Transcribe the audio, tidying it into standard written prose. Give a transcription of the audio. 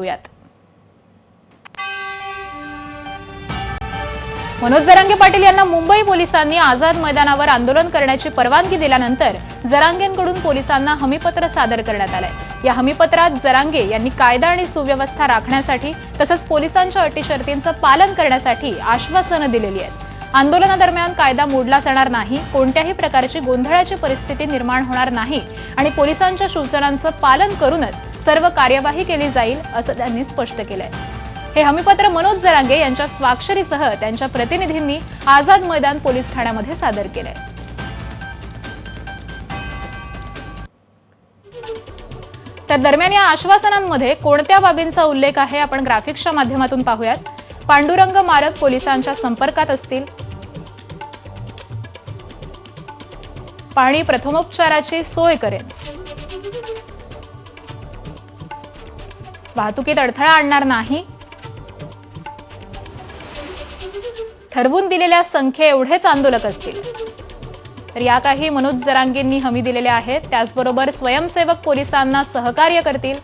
पाहूयात। मनोज जरांगे पाटील यांना मुंबई पोलिसांनी आझाद मैदानावर आंदोलन करण्याची परवानगी दिल्यानंतर जरांगेंकडून पोलिसांना हमीपत्र सादर करण्यात आलंय। या हमीपत्रात जरांगे यांनी कायदा आणि सुव्यवस्था राखण्यासाठी तसंच पोलिसांच्या अटी शर्तींचं पालन करण्यासाठी आश्वासनं दिलेली आहेत। आंदोलनादरम्यान कायदा मोडला जाणार नाही, कोणत्याही प्रकारची गोंधळाची परिस्थिती निर्माण होणार नाही आणि पोलिसांच्या सूचनांचं पालन करूनच सर्व कार्यवाही केली जाईल असं त्यांनी स्पष्ट केलंय। हे हमीपत्र मनोज जरांगे यांच्या स्वाक्षरीसह त्यांच्या प्रतिनिधींनी आझाद मैदान पोलीस ठाण्यामध्ये सादर केलंय। तर दरम्यान या आश्वासनांमध्ये कोणत्या बाबींचा उल्लेख आहे आपण ग्राफिक्सच्या माध्यमातून पाहूयात। पांडुरंग मारक पोलिसांच्या संपर्कात असतील, पाणी प्रथमोपचाराची सोय करेल, वाहतुकीत अडथळा आणणार नाही, ठरवून दिलेल्या संख्ये एवढेच आंदोलक असतील। तर या काही मनोज जरांगेंनी हमी दिलेल्या आहेत। त्याचबरोबर स्वयंसेवक पोलिसांना सहकार्य करतील,